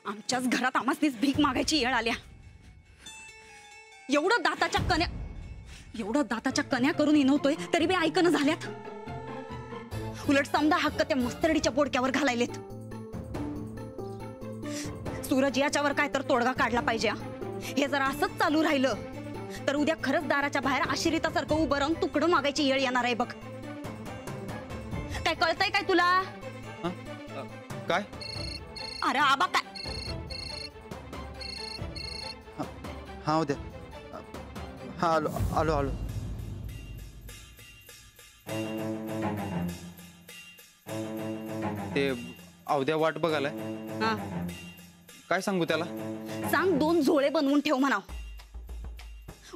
आमच्याच घरात आम्हासनीच भीक मागायची येळ आल्या। एवढं दाताच्या कन्या करून इनवतोय तरी बी ऐकणं झाल्यात। उलट समजा हक्क त्या मस्तरडीच्या बोडक्यावर घालायलेत। सूरज याच्यावर काय तर तोडगा काढला पाहिजे। हे जर असंच चालू राहिलं तर उद्या खरंच दाराच्या बाहेर आशिरीतासारखं उभं राहून तुकडं मागायची येळ येणार आहे बघ। काय कळतंय काय तुला? काय? अरे आबा काय? हा उद्या हा आलो आलो आलो। ते अवद्या वाट बघालाय। हा काय सांगू त्याला? सांग 2 झोळे बनवून ठेव म्हणाव।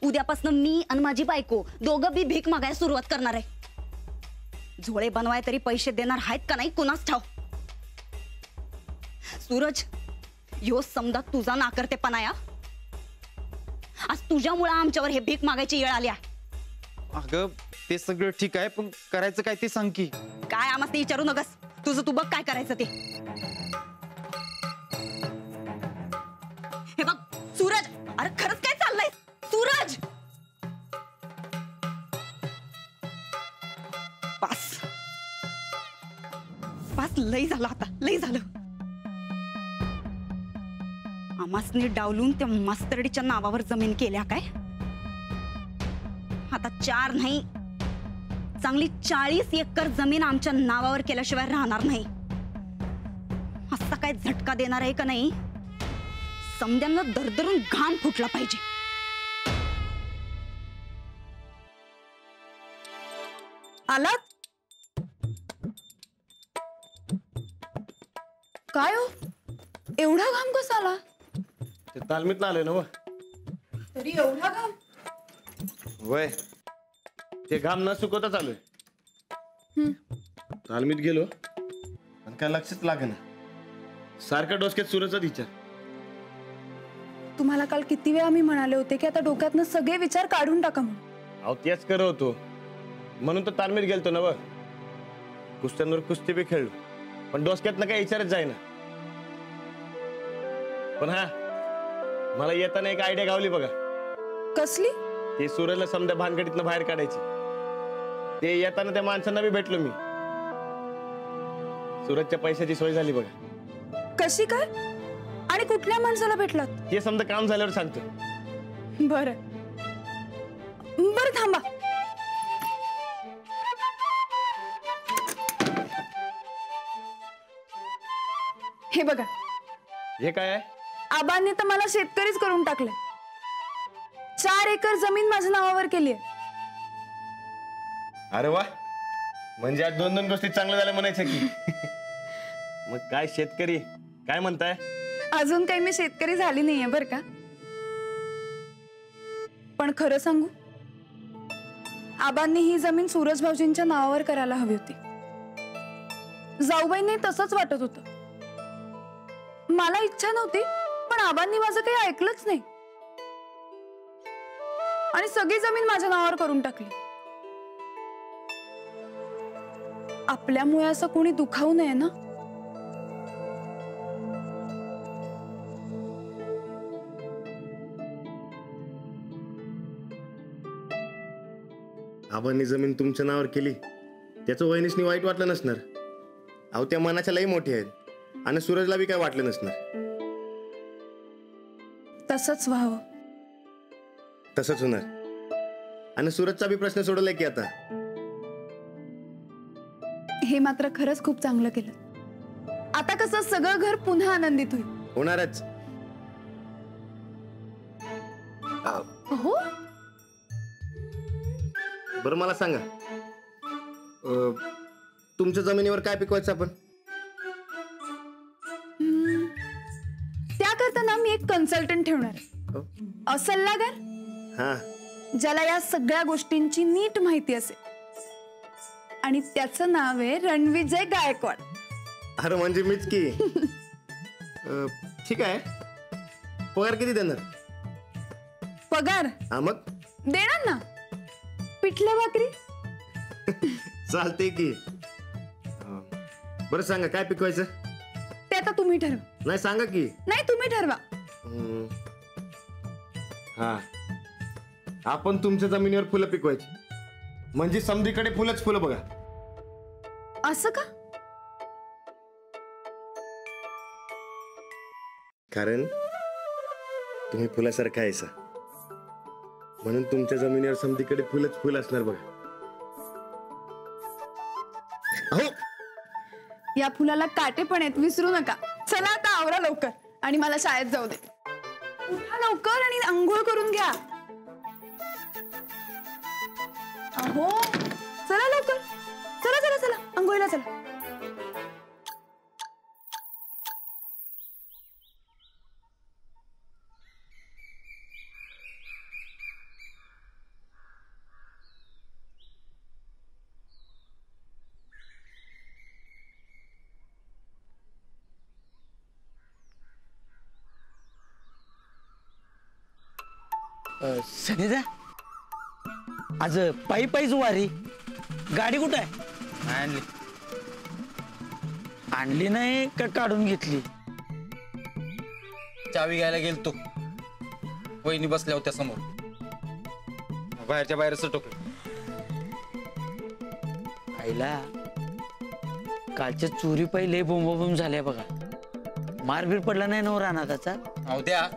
उद्यापासून मी आणि माझी बायको दोघं बी भीक मागायला सुरुवात करणार आहे। झोळे बनवाय तरी पैसे देणार आहेत का नाही कुणास ठाव। सूरज यो समजा तुझा नाकर्तेपणा या। आज तुझ्यामुळे आमच्यावर हे भीक मागायची येळ आली आहे। अगं ते सगळं ठीक आहे पण करायचं काय ते सांग की। काय आम्हाला ते विचारू नकस, तुझं तू बघ काय करायचं ते। हे बघ सूरज, अरे खरंच काय चाललंय सूरज? पास पास लई झालं आता, लई झालं। आमासनी डावलून त्या मास्तरडीच्या नावावर जमीन केल्या काय? आता 4 नाही चांगली 40 एकर जमीन आमच्या नावावर केल्याशिवाय राहणार नाही। असा काय झटका देणार आहे का नाही समद्यांना दरदरून घाम फुटला पाहिजे। आलात? काय हो एवढा घाम कसा आला? ते तालमीत आलोय ना व। तरी एवढा घाम? वय ते घाम न सुकवता चालूय। तालमीत गेलो पण काय लक्षच लागेना। सारखं डोसक्यात सूरजचा विचार। तुम्हाला काल किती वेळा मी म्हणाले होते की आता डोक्यातनं सगळे विचार काढून टाका म्हणून। अहो तेच करत होतो म्हणून तर तालमीत गेलतो ना व। कुस्त्यांवर कुस्ती बी खेळलो पण डोसक्यातनं काही विचारच जाईना। पण हा मला येताना एक आयडिया गावली बघा। कसली? ते सूरजला समजा भानगडीतनं बाहेर काढायची। ते येताना त्या माणसांना बी भेटलो मी। सूरजच्या पैशाची सोय झाली बघा। कशी काय आणि कुठल्या माणसाला भेटलात? ते समजा काम झाल्यावर सांगतो। बरं बरं थांबा। हे बघा। हे काय आहे? आबांनी तर मला शेतकरीच करून टाकले। 4 एकर जमीन माझ्या नावावर केली आहे। अरे वा, म्हणजे आज 2 गोष्टी चांगल्या झाल्या म्हणायचं की। मग काय शेतकरी काय म्हणताय? अजून काही मी शेतकरी झाली नाहीये बर का। पण खरं सांगू आबांनी ही जमीन सूरज भाऊजींच्या नावावर करायला हवी होती। जाऊबाईंनी तसंच वाटत होतं। मला इच्छा नव्हती पण आबांनी माझं काही ऐकलंच नाही आणि सगळी जमीन माझ्या नावावर करून टाकली। आपल्यामुळे असं कोणी दुखावू नये ना। आबांनी जमीन तुमच्या नावावर केली त्याचं वहिनीसनी वाईट वाटलं नसणार। अहो त्या मनाच्या लई मोठी आहेत आणि सूरजला बी काय वाटलं नसणार। तसंच व्हावं। तसंच होणार आणि सूरजचा बी प्रश्न सोडवलाय की आता। हे मात्र खरंच खूप चांगलं केलं। आता कसं सगळं घर पुन्हा आनंदित होईल। होणारच। हो बरं मला सांगा तुमच्या जमिनीवर काय पिकवायचं आपण? त्याकरता ना मी एक कन्सल्टंट ठेवणार आहे। सल्लागार हा ज्याला या सगळ्या गोष्टींची नीट माहिती असेल आणि त्याचं नाव आहे रणविजय गायकवाड। अरे म्हणजे मीच की। ठीक आहे पगार किती देणार? पगार हा मग देणार ना। पिठलं भाकरी चालते की। बरं सांगा काय पिकवायचं? ते आता तुम्ही ठरवा। नाही सांगा की. नाही तुम्ही ठरवा. हा, आपण तुमच्या जमिनीवर फुलं पिकवायची, म्हणजे समधीकडे फुलंच फुलं बघा. असं का? कारण तुम्ही फुलासारखा आहेसा, म्हणून तुमच्या जमिनीवर समधीकडे फुलच फुल असणार बघा. अहो, या फुलाला काटे पण आहेत, विसरू नका. चला आता आवरा लवकर आणि मला शाळेत जाऊ दे. उठा लवकर आणि आंघोळ करून घ्या. अहो चला लवकर, चला चला चला आंघोळीला चला. सनीदा, आज पायी पायीच वारी. गाडी कुठं आहे? आणली. आणली नाही का काढून घेतली? चावी घ्यायला गेलतो, वहिनी बसल्या होत्या समोर. बाहेरच्या बाहेर सटकलो. आईला कालच्या चोरी पहिले बोंबाबोंब झाल्या बघा. मारबीर पडला नाही ना रानादाचा? अहो द्या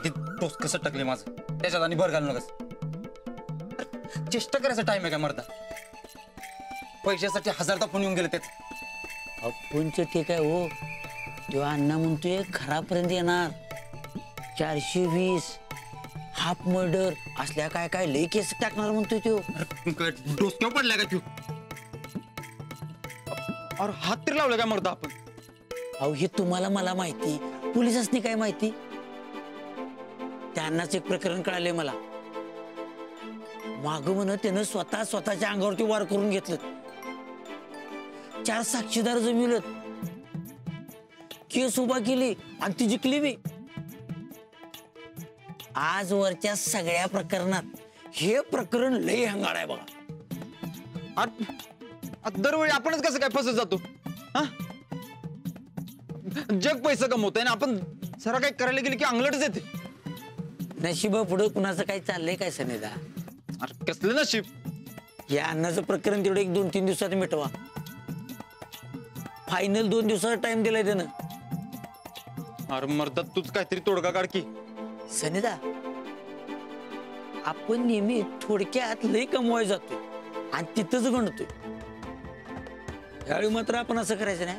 ती टोस कसं टकले माझं, त्याच्यात आणि भर घालू नकस. चेष्टा करायचा टाइम आहे का मर्दा? पैशासाठी हजारदा फोन येऊन गेले त्याच. अप्पूंच ठीक आहे हो, तेव्हा अण्णा म्हणतोय घरापर्यंत येणार. 420 हाफ मर्डर असल्या काय काय लई केस टाकणार म्हणतोय तो. डोसक्यावर पडलाय का तू? अरे हात तरी लावला काय मर्दा आपण? अहो हे तुम्हाला मला माहिती, पोलिसांनी काय माहिती? त्यांनाच एक प्रकरण कळाले मला. माग म्हण त्यानं स्वतःच्या अंगावरती वार करून घेतलं. 4 साक्षीदार जमिलं, केस उभा केली आणि ती जिंकली बी. आजवरच्या सगळ्या प्रकरणात हे प्रकरण लई हंगाड आहे बघा. दरवेळी आपणच कसं काय फसत जातो? जग पैसा कमवतोय ना आपण, जरा काही करायला गेले की अंगलटच येते. नशिबा पुढं कुणाचं काही चाललंय काय सनेदा? अरे कसलं नशीब? या अन्नाचं प्रकरण तेवढं 1-2-3 दिवसात मिटवा. फायनल 2 दिवसाचा टाइम दिलाय त्यानं. अरे मर्दा तूच काहीतरी तोडगा काढ की. सनेदा, आपण नेहमी थोडक्यात लई कमवाय जातोय आणि तिथंच गणतोय. यावेळी मात्र आपण असं करायचं नाही,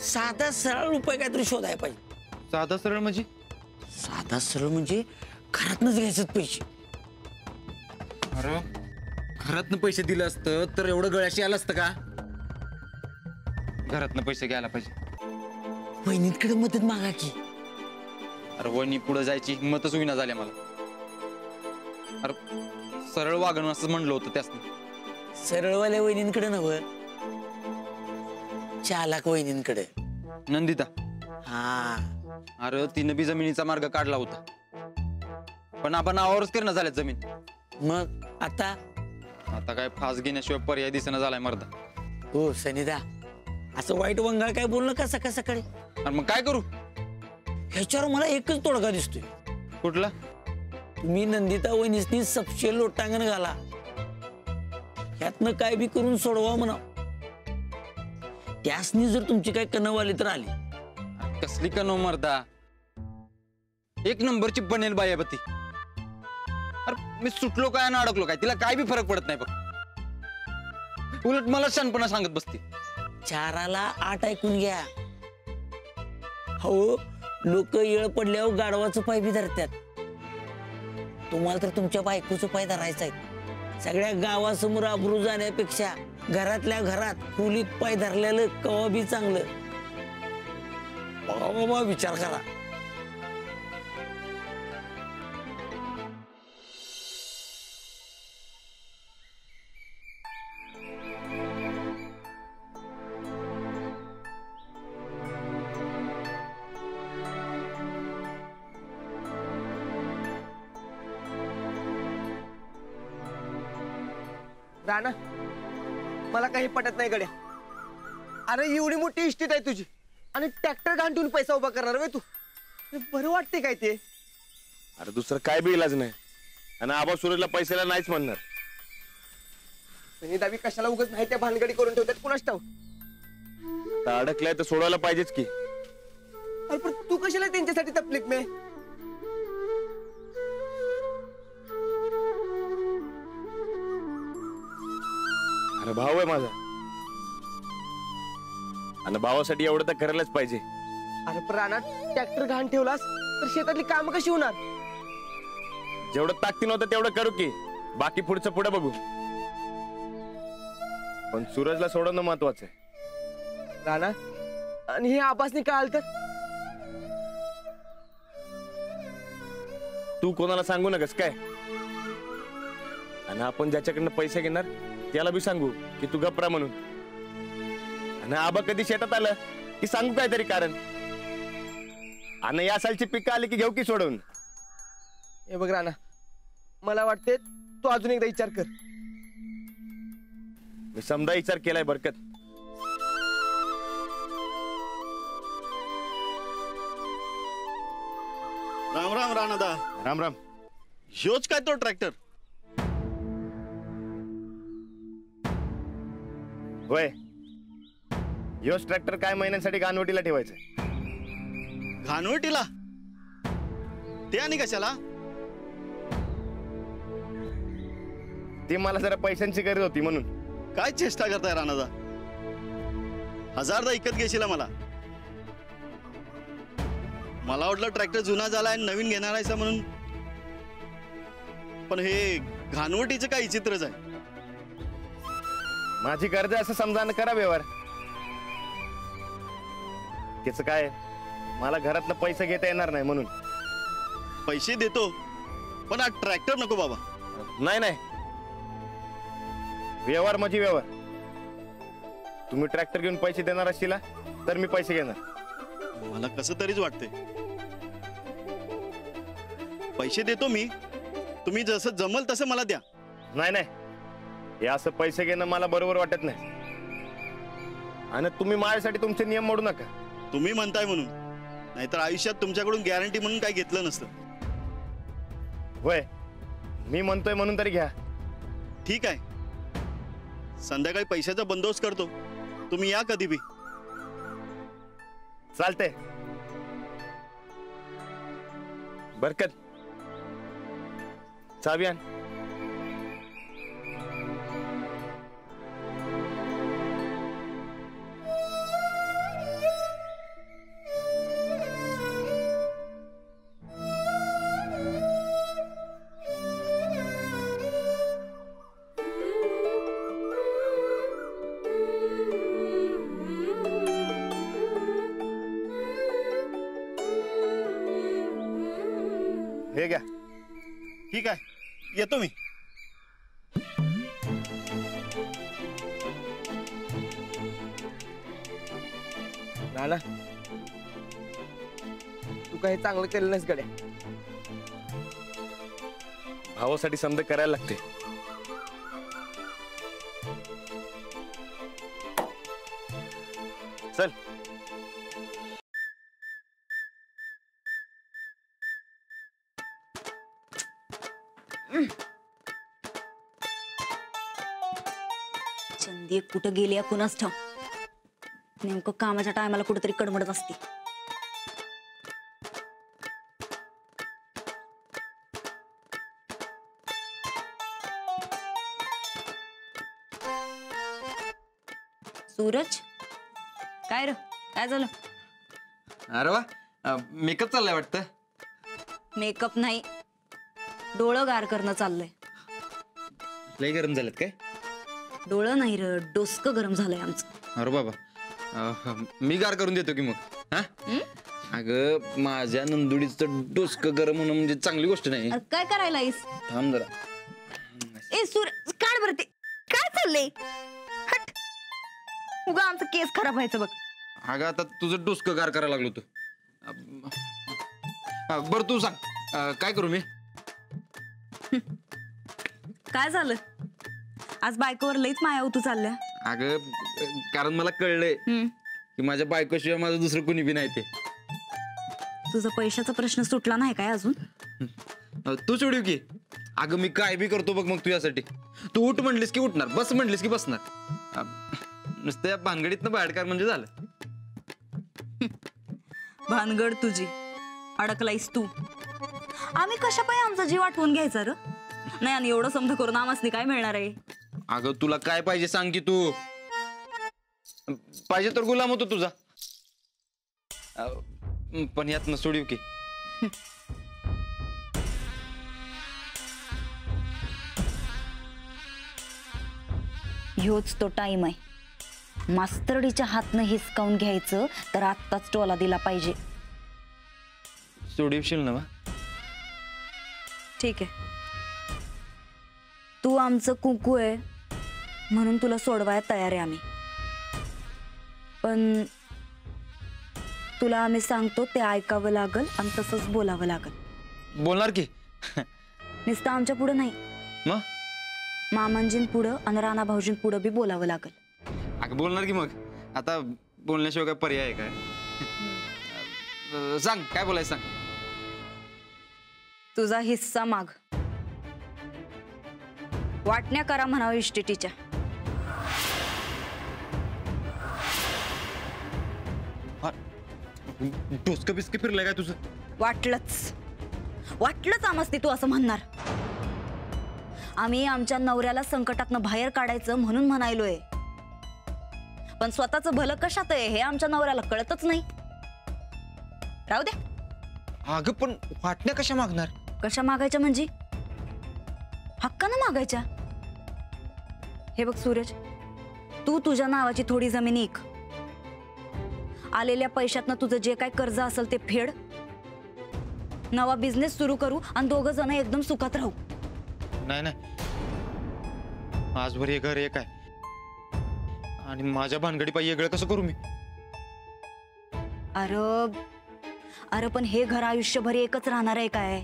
साधा सरळ उपाय काहीतरी शोधायला पाहिजे. साधा सरळ म्हणजे? साधा सरळ म्हणजे घरातनच घ्यायचं पैसे. अरे घरातनं पैसे दिलं असतं तर एवढं गळ्याशी आलं असतं का? घरातनं पैसे घ्यायला पाहिजे. बहिणींकडे मदत मागा की. अरे वहिनी पुढे जायची हिंमतच होईना झाली मला. अरे सरळ वागणं असं म्हणलं होतं त्यासनी. सरळवाल्या वहिनींकडे नव्ह, चालाक वहिनींकडे. नंदिता? हा, अरे तिनं बी जमिनीचा मार्ग काढला होता, पण आपण नावावरच करणं झाल्यात जमीन. मग आता काय फास घेण्याशिवाय पर्याय दिसेना झालाय मर्दा. हो सनिदा, असं वाईट वंगाळ काय बोलणं का सकाळ सकाळी? अरे मग काय करू? ह्याच्यावर मला एकच तोडगा दिसतोय. कुठला? तुम्ही नंदिता वहिनीसनी सपशेल लोटांगण घाला, ह्यातनं काय बी करून सोडवा म्हणा. त्यासनी जर तुमची काय कणव आली तर आली. कसली कणव मर्दा? 1 नंबरची बनेल बायाबती. अरे मी सुटलो काय आणि अडकलो काय, तिला काय बी फरक पडत नाही बघ. उलट मला शानपणा सांगत बसते. 4ला 8 ऐकून घ्या. हो, लोक येळ पडल्यावर गाढवाचं पाय बी धरतात. तुम्हाला तर तुमच्या बायकोचं पाय धरायचं आहे. सगळ्या गावासमोर अब्रू जाण्यापेक्षा घरातल्या घरात खोलीत पाय धरलेलं कवा बी चांगलं. बाबा विचार करा. राणा, मला काही पटत नाही गड्या. अरे एवढी मोठी इस्टेट आहे तुझी आणि ट्रॅक्टर घाण ठेवून पैसा उभा करणार वे तू. बरं वाटते काय ते? अरे दुसरं काय बी इलाज नाही. आणि आबा सूरजला पैशाला नाहीच म्हणणार. दावी कशाला उगाच नाही त्या भानगडी करून ठेवतात कुणाच ठाऊक. आता अडकलाय तर सोडवायला पाहिजेच की. अरे पण तू कशाला त्यांच्यासाठी तपलीक मे? अरे भाऊ आहे माझा आणि भावासाठी एवढं तर करायलाच पाहिजे. अरे पण रानात ट्रॅक्टर घाण ठेवलास तर शेतातली काम कशी होणार? जेवढं ताकदी नव्हतं तेवढं करू की. बाकी पुढचं पुढे बघू. पण सूरजला सोडवणं महत्वाचं आहे. राणा आणि हे आबासनी कळाल तर? तू कोणाला सांगू नकस काय. आणि आपण ज्याच्याकडनं पैसे घेणार त्याला बी सांगू की तू गप्रा म्हणून. आणि आबा कधी शेतात आलं की सांगू काहीतरी कारण. आणि या सालची पिकं आली की घेऊ की सोडवून. हे बघ राणा, मला वाटते तू अजून एकदा विचार कर. मी समजा विचार केलाय बरकत. राम राम राणादा. राम राम. ह्योच काय तो ट्रॅक्टर? होय, योच ट्रॅक्टर काय महिन्यांसाठी गानवटीला ठेवायचं. घाणवटीला? ते आणि कशाला? ती मला जरा पैशांची गरज होती म्हणून. काय चेष्टा करताय राणादा? 1000दा इकत घेशील मला. मला वाटलं ट्रॅक्टर जुना झाला आणि नवीन घेणार आहे म्हणून. पण हे घाणवटीचं काय चित्रच आहे. माझी गरज आहे असं समजानं करा व्यवहार. त्याचं काय, मला घरातनं पैसे घेता येणार नाही म्हणून. पैसे देतो पण हा ट्रॅक्टर नको बाबा. नाही नाही, व्यवहार म्हणजे व्यवहार. तुम्ही ट्रॅक्टर घेऊन पैसे देणार असतील तर मी पैसे घेणार. मला कसं तरीच वाटतंय. पैसे देतो मी, तुम्ही जसं जमल तसं मला द्या. नाही नाही, हे असं पैसे घेणं मला बरोबर वाटत नाही. आणि तुम्ही माझ्यासाठी तुमचे नियम मोडू नका. तुम्ही म्हणताय म्हणून, नाहीतर आयुष्यात तुमच्याकडून गॅरंटी म्हणून काय घेतलं नसतं. होय, मी म्हणतोय म्हणून तरी घ्या. ठीक आहे, संध्याकाळी पैशाचा बंदोबस्त करतो. तुम्ही या कधी बी. चालते. बरकत, चावी आण. हे घ्या. ठीक आहे, येतो मी. राणा, तू काही चांगलं केलं नाहीस गड्या. भावासाठी समजा करायला लागते. चल. चंदी कुठं गेली कुणाच ठाव. नेमकं कामाच्या टायमाला कुठेतरी कडमडत असते. सूरज, काय र, काय झालं? अरे वा, मेकअप चाललाय वाटतं. मेकअप नाही, डोळं गार करणं चाललंय. लय गरम झालेत काय? डोळं नाही र, डोसकं गरम झालंय आमचं. अरे बाबा, मी गार करून देतो की मग. हा, अगं माझ्या नंदुडीचं डोसकं गरम होणं म्हणजे चांगली गोष्ट नाही. अरे काय करायला आहेस? थांब जरा. ए सूरज, काढ बरं ते. काय चाललंय? हट, उगा आमचं केस खराब व्हायचं बघ. अगं आता तुझं डोसकं गार करायला लागलो तू. बरं तू सांग, काय करू मी? काय झालं? आज बायकोवर लईच माया होतू चालल्या. अगं कारण मला कळलंय की माझ्या बायकोशिवाय माझं दुसरं कुणी बी नाही ते. तुझा पैशाचा प्रश्न सुटला नाही काय अजून? तू सोडू की. अगं मी काय बी करतो बघ मग तुझ्यासाठी. तू उठ म्हणलीस की उठणार, बस म्हणलीस की बसणार. नुसत्या भानगडीतनं बाहेर काढ म्हणजे झालं. भानगड तुझी, अडकलायस तू. आम्ही कशा पाय आमचा जीव आठवून घ्यायचा र? नाही आणि एवढं समजा करून आम्हाला काय मिळणार आहे? अगं तुला काय पाहिजे सांग की तू. पाहिजे तर गुलाम होतो तुझा. पण यात न सोडू की. ह्योच तो टाइम आहे. मास्तरडीच्या हातनं हिसकावून घ्यायचं तर आत्ताच टोला दिला पाहिजे. सोडवशील ना? ठीक आहे, तू आमचं कुंकू आहे म्हणून तुला सोडवायला तयार आहे आम्ही. पण तुला आम्ही सांगतो ते ऐकावं लागल आणि तसंच बोलावं लागल. बोलणार की. नुसतं आमच्या पुढं नाही, मग मामांजीं पुढं आणि राणा भाऊजीं पुढं बी बोलावं लागल. अगं बोलणार की. मग आता बोलण्याशिवाय काय पर्याय आहे काय? सांग काय बोलायचं सांग. तुझा हिस्सा माग. वाटण्या करा म्हणावं इस्टेटीच्या. डोसकं बिस्क फिरलंय काय तुझं? वाटलंच आमस्ती तू असं म्हणणार. आम्ही आमच्या नवऱ्याला संकटातनं बाहेर काढायचं म्हणून म्हणायलोय. पण स्वतःचं भलं कशात आहे हे आमच्या नवऱ्याला कळतच नाही. राहू दे. अगं पण वाटण्या कशा मागणार? कशा मागायच्या म्हणजे? हक्कानं मागायच्या. हे बघ सूरज, तू तुझ्या नावाची थोडी जमीन ऐक. आलेल्या पैशातनं तुझं जे काय कर्ज असेल ते फेड. नवा बिझनेस सुरू करू आणि दोघं जण एकदम सुखात राहू. नाही नाही, आजभर हे घर एक आहे आणि माझ्या भानगडी पायी वेगळं कसं करू मी? अरे पण हे घर आयुष्यभर एकच राहणार आहे काय?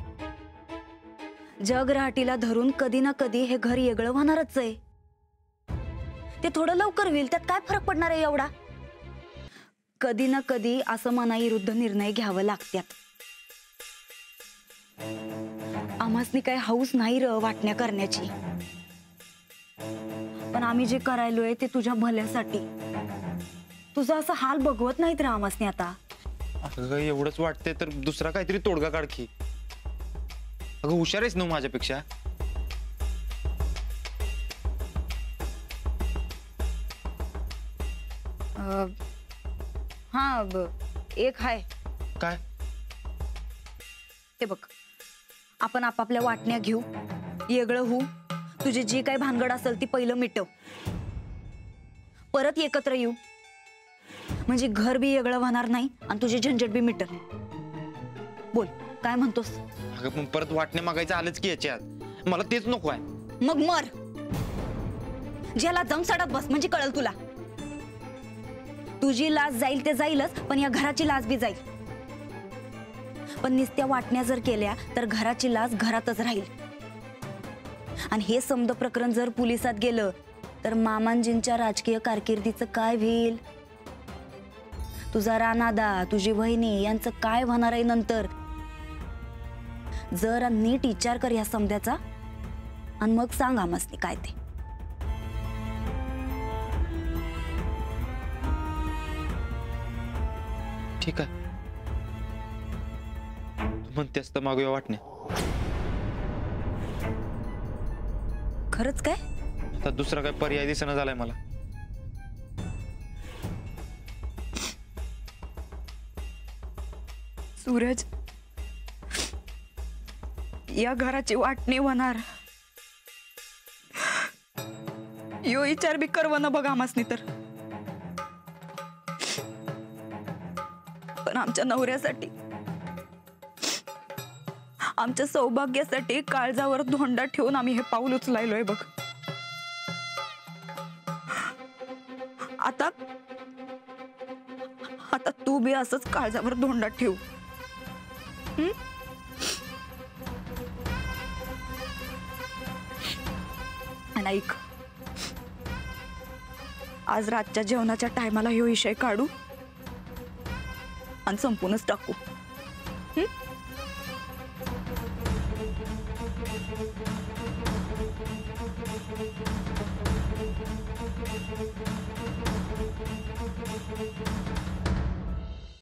जग राहटीला धरून कधी ना कधी हे घर वेगळं होणारच आहे. ते थोडं लवकर होईल, त्यात काय फरक पडणार आहे एवढा? कधी ना कधी असं मनाविरुद्ध निर्णय घ्यावं लागतात. आम्हासनी काय हौस नाही र वाटण्या करण्याची. पण आम्ही जे करायलोय ते तुझ्या भल्यासाठी. तुझा असं हाल बघवत नाहीत रा आम्हासनी आता. अगं एवढंच वाटतंय तर दुसरा काहीतरी तोडगा काढ की. अगं हुशार आहेस ना माझ्यापेक्षा. हा एक हाय. काय? हे बघ, आपण आपापल्या वाटण्या घेऊ, वेगळं होऊ. तुझी जी काही भानगड असेल ती पहिलं मिटव, परत एकत्र येऊ. म्हणजे घर बी वेगळं होणार नाही आणि तुझी झंझट बी मिटल. बोल काय म्हणतोस? अगं पण परत वाटण्या मागायचं आलंच की याच्यात. मला तेच नको आहे. मग मर. ज्याला जाऊन सडत बस म्हणजे कळल तुला. तुझी लाज जाईल ते जाईलच, पण या घराची लाज बी जाईल. पण निस्त्या वाटण्या जर केल्या तर घराची लाज घरातच राहील. आणि हे समद प्रकरण जर पोलिसात गेलं तर मामांजींच्या राजकीय कारकिर्दीचं काय होईल? तुझा राणादा, तुझी वहिनी यांचं काय होणार आहे नंतर? जरा नीट विचार कर या समद्याचा आणि मग सांग आम्हासनी काय ते. ठीक आहे, तू म्हणतेस तर मागूया वाटण्या. खरंच काय? आता दुसरा काय पर्याय दिसेना झालाय मला. सूरज, या घराची वाटणी होणार यो विचार बी करवं बघा आम्हासनी तर. पण आमच्या नवऱ्यासाठी, आमच्या सौभाग्यासाठी काळजावर धोंडा ठेवून आम्ही हे पाऊल उचलायलोय बघ. आता आता तू बी असंच काळजावर धोंडा ठेव. आणि ऐक, आज रातच्या जेवणाच्या टायमाला ह्यो विषय काढू आणि संपूनच टाकू.